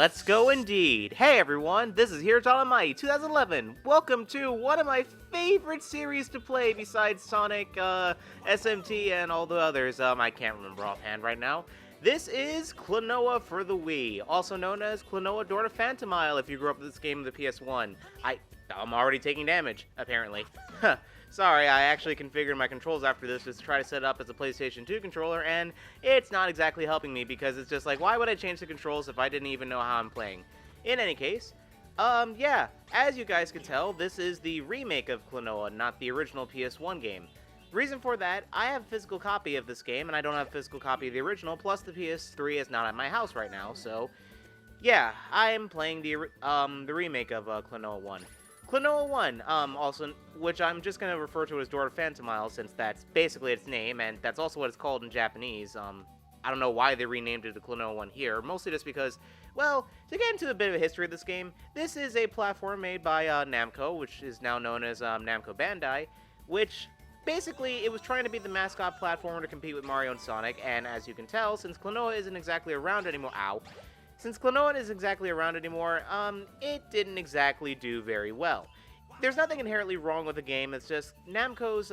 Let's go indeed. Hey everyone, this is Here's Almighty 2011. Welcome to one of my favorite series to play besides Sonic, SMT, and all the others. I can't remember offhand right now. This is Klonoa for the Wii, also known as Klonoa Door to Phantomile if you grew up with this game on the PS1. I'm already taking damage, apparently. Sorry, I actually configured my controls after this just to try to set it up as a PlayStation 2 controller, and it's not exactly helping me because it's just like, why would I change the controls if I didn't even know how I'm playing? In any case, yeah, as you guys can tell, this is the remake of Klonoa, not the original PS1 game. Reason for that, I have a physical copy of this game, and I don't have a physical copy of the original, plus the PS3 is not at my house right now, so yeah, I am playing the remake of Klonoa 1. Klonoa 1, also, which I'm just going to refer to as Door to Phantomile, since that's basically its name, and that's also what it's called in Japanese. I don't know why they renamed it to Klonoa 1 here, mostly just because, well, to get into a bit of a history of this game, this is a platform made by Namco, which is now known as Namco Bandai, which basically, it was trying to be the mascot platformer to compete with Mario and Sonic, and as you can tell, since Klonoa isn't exactly around anymore, Since Klonoa isn't exactly around anymore, it didn't exactly do very well. There's nothing inherently wrong with the game, it's just Namco's,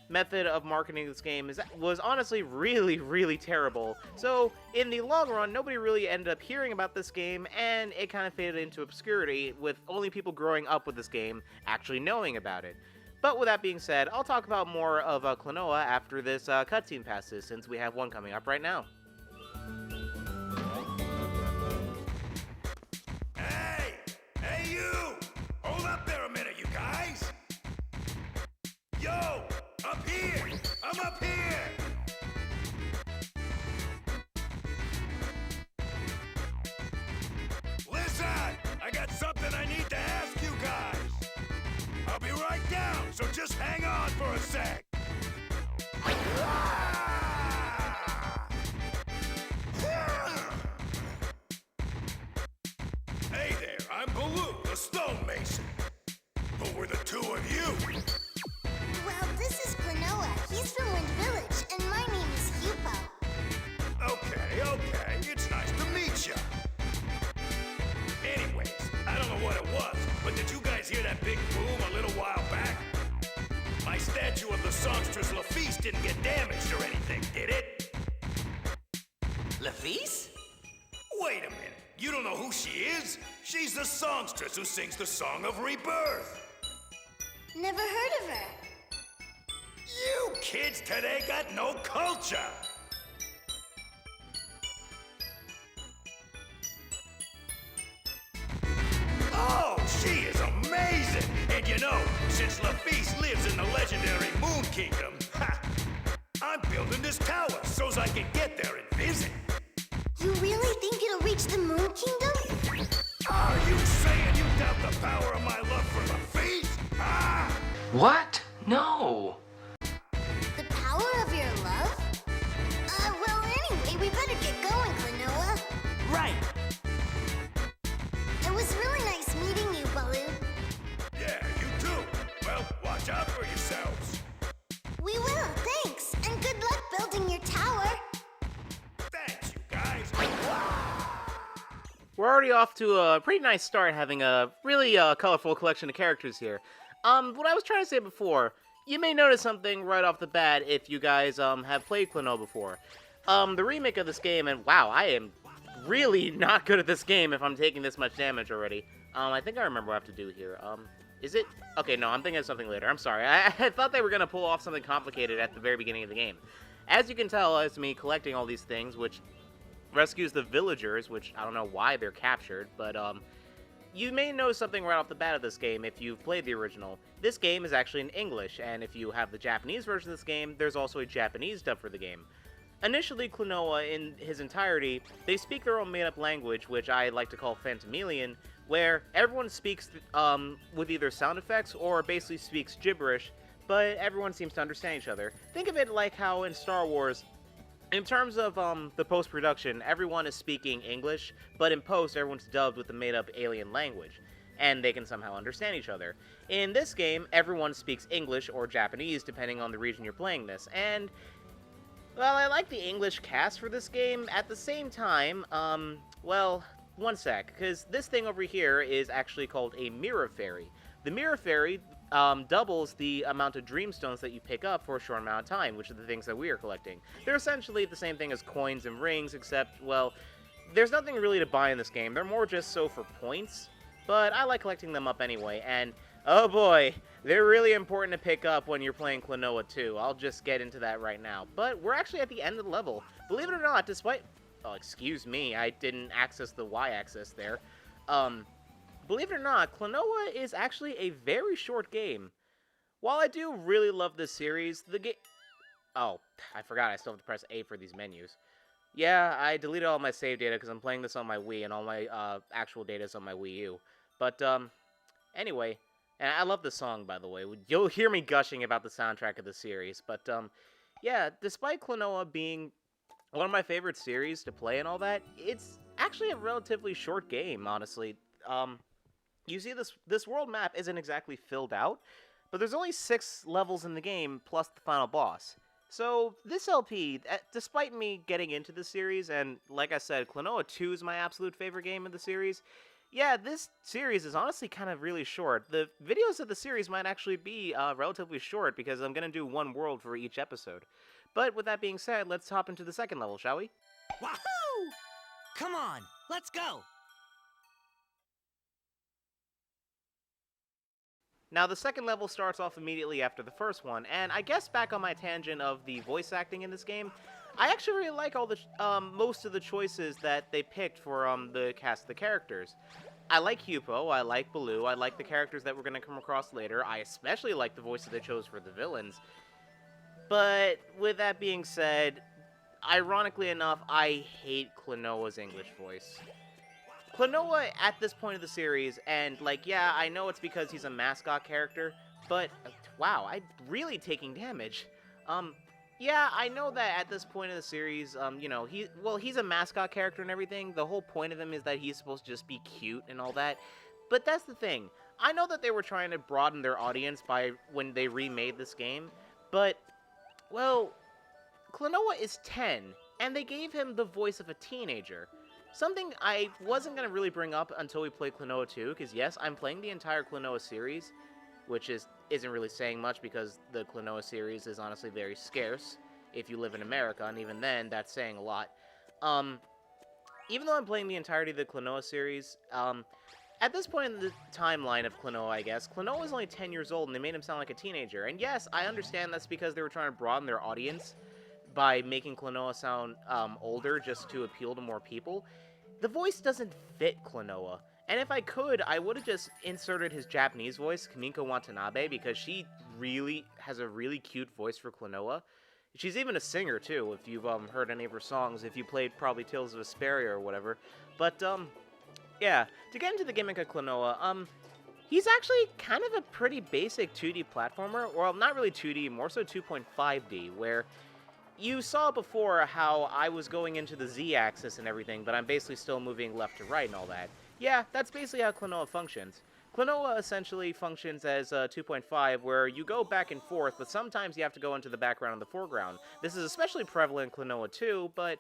method of marketing this game was honestly really terrible. So, in the long run, nobody really ended up hearing about this game, and it kind of faded into obscurity, with only people growing up with this game actually knowing about it. But with that being said, I'll talk about more of Klonoa after this cutscene passes, since we have one coming up right now. Hey you! Hold up there a minute, you guys! Yo! Up here! I'm up here! Listen! I got something I need to ask you guys! I'll be right down, so just hang on for a sec! Hey there, I'm Baloo, the stonemason. Who were the two of you? Well, this is Klonoa. He's from Wind Village, and my name is Hupo. Okay, it's nice to meet ya. Anyways, I don't know what it was, but did you guys hear that big boom a little while back? My statue of the songstress Lafitte didn't get damaged or anything, did it? Lafitte? Wait a minute. You don't know who she is? She's the songstress who sings the Song of Rebirth. Never heard of her. You kids today got no culture. Oh, she is amazing. And you know, since Lafitte lives in the legendary Moon Kingdom, I'm building this tower so's I can get there and visit. You really think it'll reach the Moon Kingdom? Are you saying you doubt the power of my love for Lafitte? What? No. The power of your love? Well, anyway, we better get going, Klonoa. Right. It was really nice meeting you, Baloo. Yeah, you too. Well, watch out for yourselves. We will, thanks. And good luck building your tower. Thanks, you guys. We're already off to a pretty nice start, having a really colorful collection of characters here. What I was trying to say before, you may notice something right off the bat if you guys have played Klonoa before. The remake of this game, and wow, I am really not good at this game if I'm taking this much damage already. I think I remember what I have to do here. Is it? Okay, no, I'm thinking of something later. I'm sorry. I thought they were going to pull off something complicated at the very beginning of the game. As you can tell, it's me collecting all these things, which rescues the villagers, which I don't know why they're captured, but you may know something right off the bat of this game if you've played the original. This game is actually in English, and if you have the Japanese version of this game, there's also a Japanese dub for the game. Initially, Klonoa, in his entirety, they speak their own made-up language, which I like to call Phantomile, where everyone speaks with either sound effects or basically speaks gibberish, but everyone seems to understand each other. Think of it like how in Star Wars, in terms of the post-production, everyone is speaking English, but in post, everyone's dubbed with the made-up alien language, and they can somehow understand each other. In this game, everyone speaks English or Japanese, depending on the region you're playing this, and well, I like the English cast for this game. At the same time, well, one sec, because this thing over here is actually called a Mirror Fairy. The Mirror Fairy doubles the amount of Dreamstones that you pick up for a short amount of time, which are the things that we are collecting. They're essentially the same thing as coins and rings, except, well, there's nothing really to buy in this game. They're more just so for points, but I like collecting them up anyway, and oh boy, they're really important to pick up when you're playing Klonoa 2. I'll just get into that right now. But we're actually at the end of the level. Believe it or not, despite... Oh, excuse me, I didn't access the Y-axis there. Believe it or not, Klonoa is actually a very short game. While I do really love this series, the game... Oh, I forgot I still have to press A for these menus. Yeah, I deleted all my save data because I'm playing this on my Wii, and all my actual data is on my Wii U. But, anyway, and I love the song, by the way. You'll hear me gushing about the soundtrack of the series. But, yeah, despite Klonoa being one of my favorite series to play and all that, it's actually a relatively short game, honestly. You see, this world map isn't exactly filled out, but there's only 6 levels in the game, plus the final boss. So, this LP, despite me getting into the series, and like I said, Klonoa 2 is my absolute favorite game of the series, yeah, this series is honestly kind of really short. The videos of the series might actually be relatively short, because I'm going to do one world for each episode. But with that being said, let's hop into the second level, shall we? Wahoo! Come on, let's go! Now, the second level starts off immediately after the first one, and I guess back on my tangent of the voice acting in this game, I actually really like all the most of the choices that they picked for the cast of the characters. I like Hupo, I like Baloo, I like the characters that we're going to come across later, I especially like the voices they chose for the villains. But with that being said, ironically enough, I hate Klonoa's English voice. Klonoa, at this point of the series, and, like, yeah, I know it's because he's a mascot character, but, wow, I'm really taking damage. Yeah, I know that at this point of the series, you know, he's a mascot character and everything. The whole point of him is that he's supposed to just be cute and all that. But that's the thing. I know that they were trying to broaden their audience when they remade this game, but... well, Klonoa is 10, and they gave him the voice of a teenager. Something I wasn't going to really bring up until we play Klonoa 2, because yes, I'm playing the entire Klonoa series, which isn't really saying much because the Klonoa series is honestly very scarce if you live in America, and even then, that's saying a lot. Even though I'm playing the entirety of the Klonoa series, at this point in the timeline of Klonoa, I guess, Klonoa is only 10 years old, and they made him sound like a teenager. And yes, I understand that's because they were trying to broaden their audience by making Klonoa sound older just to appeal to more people. The voice doesn't fit Klonoa. And if I could, I would have just inserted his Japanese voice, Kimiko Watanabe, because she really has a really cute voice for Klonoa. She's even a singer, too, if you've heard any of her songs, if you played probably Tales of Vesperia or whatever. But, yeah, to get into the gimmick of Klonoa, he's actually kind of a pretty basic 2D platformer. Well, not really 2D, more so 2.5D, where you saw before how I was going into the Z-axis and everything, but I'm basically still moving left to right and all that. Yeah, that's basically how Klonoa functions. Klonoa essentially functions as 2.5, where you go back and forth, but sometimes you have to go into the background and the foreground. This is especially prevalent in Klonoa 2, but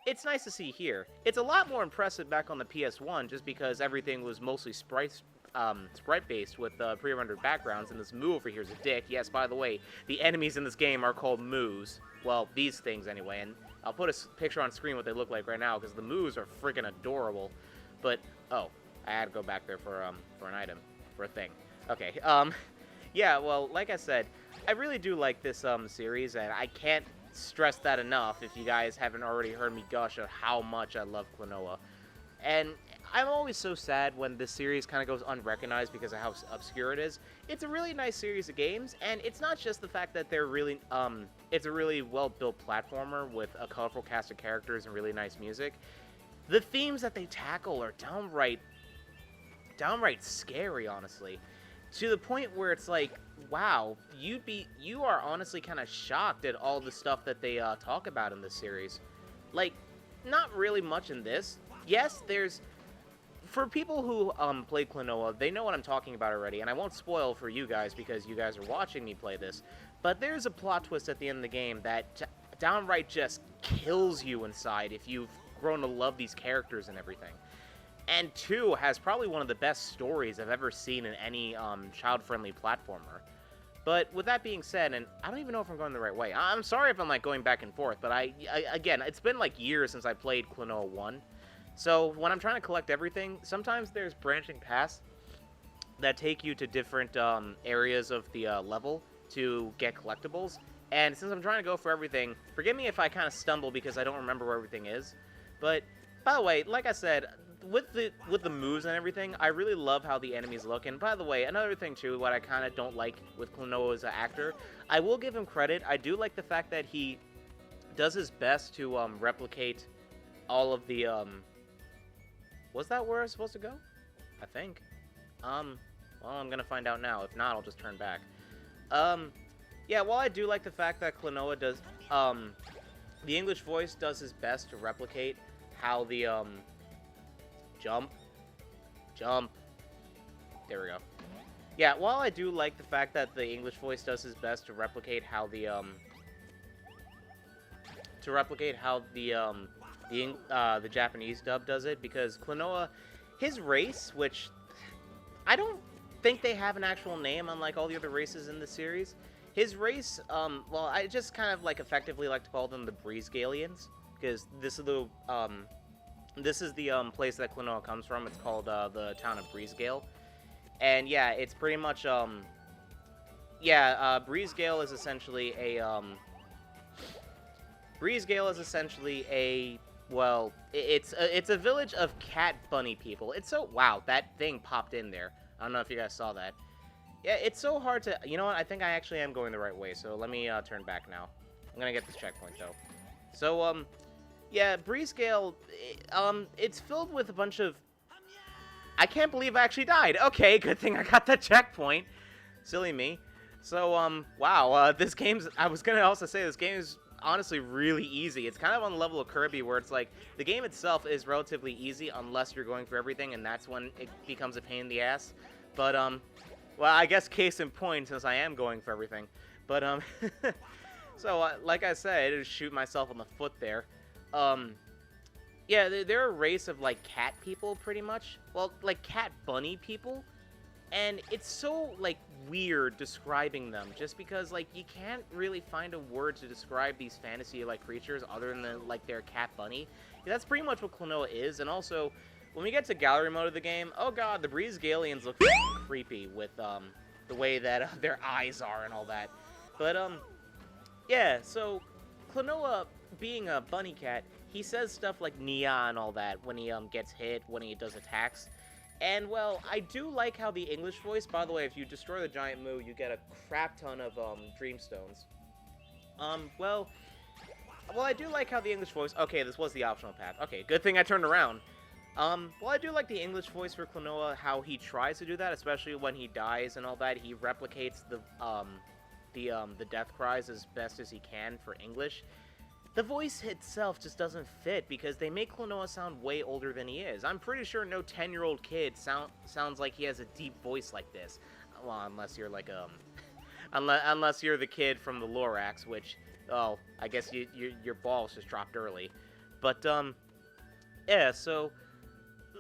it's nice to see here. It's a lot more impressive back on the PS1, just because everything was mostly sprite-based with pre-rendered backgrounds, and this Moo over here is a dick. Yes, by the way, the enemies in this game are called Moos. Well, these things anyway, and I'll put a picture on screen what they look like right now, because the Moos are freaking adorable. But, oh, I had to go back there for an item, for a thing. Okay, yeah, well, like I said, I really do like this series, and I can't stress that enough if you guys haven't already heard me gush at how much I love Klonoa. And I'm always so sad when this series kind of goes unrecognized because of how obscure it is. It's a really nice series of games, and it's not just the fact that they're really, it's a really well-built platformer with a colorful cast of characters and really nice music. The themes that they tackle are downright scary, honestly. To the point where it's like, wow, you are honestly kind of shocked at all the stuff that they talk about in this series. Like, not really much in this. Yes, for people who played Klonoa, they know what I'm talking about already, and I won't spoil for you guys because you guys are watching me play this, but there's a plot twist at the end of the game that downright just kills you inside if you've grown to love these characters and everything. And 2 has probably one of the best stories I've ever seen in any child-friendly platformer. But with that being said, and I don't even know if I'm going the right way. I'm sorry if I'm like going back and forth, but again, it's been like years since I played Klonoa 1. So when I'm trying to collect everything, sometimes there's branching paths that take you to different areas of the level to get collectibles. And since I'm trying to go for everything, forgive me if I kind of stumble because I don't remember where everything is. But by the way, like I said, with the moves and everything, I really love how the enemies look. And by the way, another thing too, what I kind of don't like with Klonoa as an actor, I will give him credit. I do like the fact that he does his best to replicate all of the was that where I was supposed to go? I think. Well, I'm gonna find out now. If not, I'll just turn back. Yeah, while I do like the fact that Klonoa does, the English voice does his best to replicate how the, jump. There we go. Yeah, while I do like the fact that the English voice does his best to replicate how the, the Japanese dub does it, because Klonoa, his race, which I don't think they have an actual name unlike all the other races in the series. His race, well, I just kind of like effectively like to call them the Breezegalians, because this is the place that Klonoa comes from. It's called the town of Breezegale, and yeah, it's pretty much Breezegale is essentially a well, it's a village of cat bunny people. It's so, wow, that thing popped in there. I don't know if you guys saw that. Yeah, it's so hard to, you know what, I think I actually am going the right way, so let me turn back now. I'm gonna get this checkpoint, though. So, yeah, Breezegale, it's filled with a bunch of, I can't believe I actually died. Okay, good thing I got that checkpoint. Silly me. So, wow, this game's, I was gonna also say, this game is honestly really easy. It's kind of on the level of Kirby, where it's like, the game itself is relatively easy unless you're going for everything, and that's when it becomes a pain in the ass. But, well, I guess case in point, since I am going for everything. But, so, like I said, I just shoot myself on the foot there. Yeah, they're a race of, like, cat people, pretty much. Well, like, cat bunny people. And it's so, like, weird describing them, just because, like, you can't really find a word to describe these fantasy-like creatures other than, like, their cat bunny. Yeah, that's pretty much what Klonoa is, and also, when we get to gallery mode of the game, oh god, the Breezegalians look creepy with, the way that their eyes are and all that. But, yeah, so, Klonoa, being a bunny cat, he says stuff like Nia and all that when he, gets hit, when he does attacks. And, well, I do like how the English voice, by the way, if you destroy the giant moo, you get a crap ton of, Dreamstones. Well, I do like how the English voice, okay, this was the optional path. Okay, good thing I turned around. Well, I do like the English voice for Klonoa, how he tries to do that, especially when he dies and all that. He replicates the death cries as best as he can for English. The voice itself just doesn't fit, because they make Klonoa sound way older than he is. I'm pretty sure no 10-year-old kid sounds like he has a deep voice like this. Well, unless you're like, unless you're the kid from the Lorax, which, oh, I guess your balls just dropped early. But, yeah, so,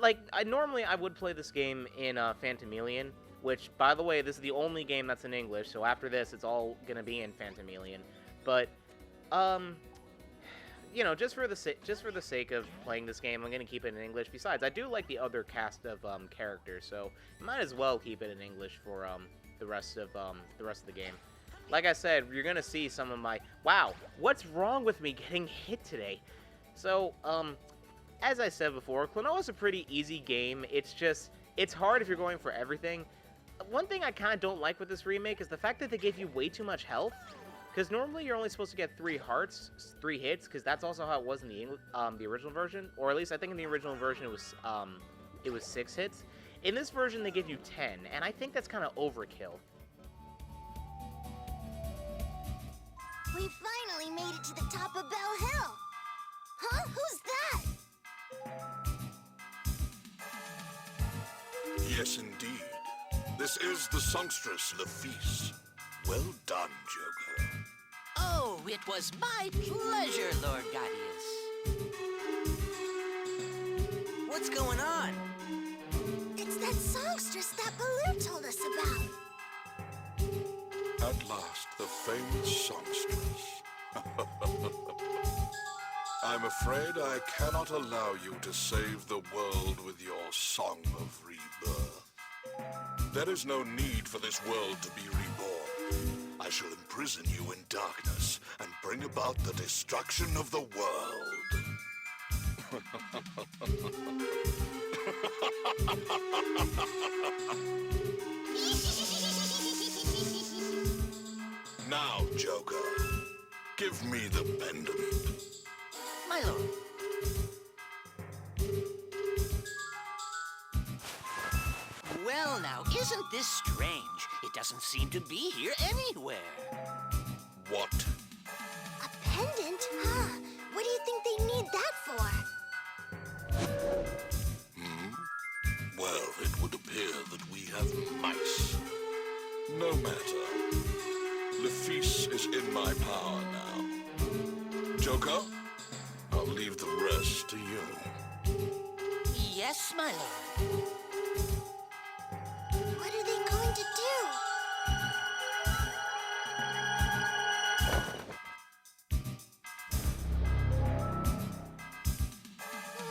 like, normally I would play this game in, Phantomile, which, by the way, this is the only game that's in English, so after this, it's all gonna be in Phantomile. But, you know, just for the sake of playing this game, I'm gonna keep it in English. Besides, I do like the other cast of characters, so might as well keep it in English for the rest of the game. Like I said, you're gonna see some of my, wow, what's wrong with me getting hit today? So, as I said before, Klonoa is a pretty easy game. It's just, it's hard if you're going for everything. One thing I kind of don't like with this remake is the fact that they gave you way too much health. Because normally you're only supposed to get 3 hearts, 3 hits, because that's also how it was in the original version, or at least I think in the original version it was 6 hits. In this version they give you 10, and I think that's kind of overkill. We finally made it to the top of Bell Hill. Huh? Who's that? Yes, indeed. This is the songstress Lafise. Well done, Joker. Oh, it was my pleasure, Lord Gaudius. What's going on? songstress that Baloo told us about. At last, the famous songstress. I'm afraid I cannot allow you to save the world with your song of rebirth. There is no need for this world to be reborn. I shall imprison you in darkness and bring about the destruction of the world. Now, Joker, give me the pendant. My lord. Well, now, isn't this strange? It doesn't seem to be here anywhere. What? A pendant? Huh. What do you think they need that for? Well, it would appear that we have mice. No matter. Lephis is in my power now. Joker, I'll leave the rest to you. Yes, my lord. What are they going to do?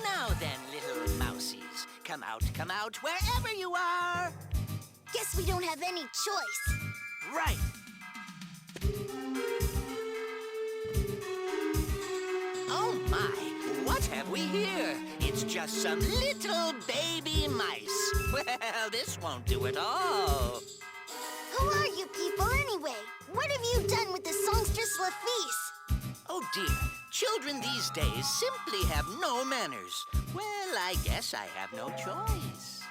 Now then, little mousies, come out, wherever you are. Guess we don't have any choice. Right. Oh my, what have we here? It's just some little baby mice. Well, this won't do at all. Who are you people anyway? What have you done with the songstress Lephis? Oh dear, children these days simply have no manners. Well, I guess I have no choice.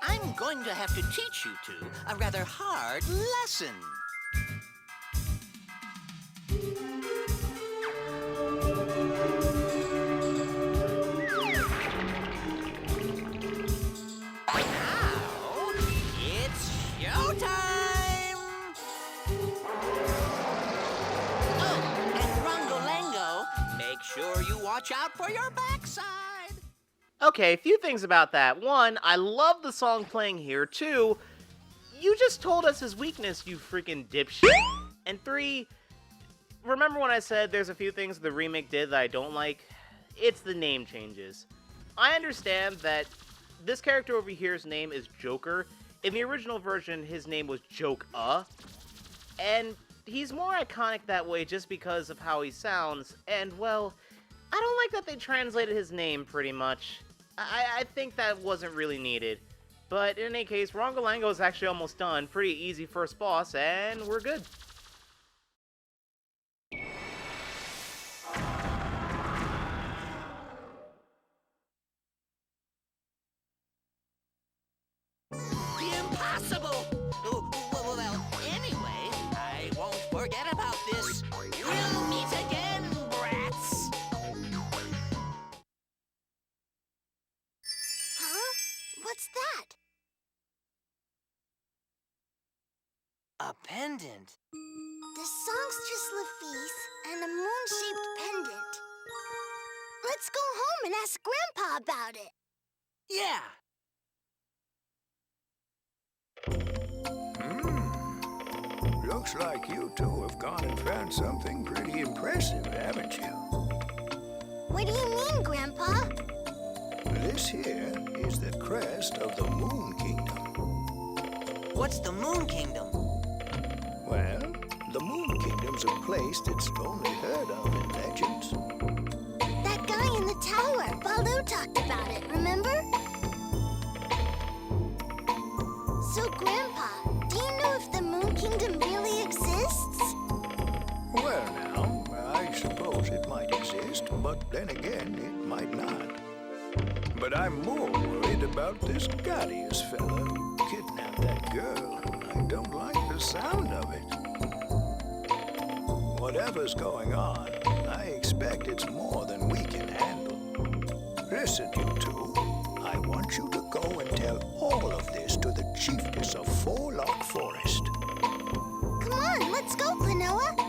I'm going to have to teach you two a rather hard lesson. Now, it's showtime! Oh, and Rongo Lango, make sure you watch out for your backside. Okay, a few things about that. One, I love the song playing here. Two, you just told us his weakness, you freaking dipshit. And three, remember when I said there's a few things the remake did that I don't like? It's the name changes. I understand that this character over here's name is Joker. In the original version, his name was Joke-a. And he's more iconic that way just because of how he sounds. And, well, I don't like that they translated his name pretty much. I think that wasn't really needed. But in any case, Rongolango is actually almost done. Pretty easy first boss, and we're good. Impossible! Well, anyway, I won't forget about this. We'll meet again, brats! Huh? What's that? A pendant. The songstress Lephis and a moon-shaped pendant. Let's go home and ask Grandpa about it. Yeah. Looks like you two have gone and found something pretty impressive, haven't you? What do you mean, Grandpa? This here is the crest of the Moon Kingdom. What's the Moon Kingdom? Well, the Moon Kingdom's a place that's only heard of in legends. That guy in the tower. Baloo talked about it, remember? So, Grandpa, do you know if the Moon Kingdom really exists? Well, now, I suppose it might exist, but then again, it might not. But I'm more worried about this Gaudius fella who kidnapped that girl. I don't like the sound of it. Whatever's going on, I expect it's more than we can handle. Listen, you two. I want you to go and tell all of this to the chiefess of Four Lock Forest. Come on, let's go, Klonoa.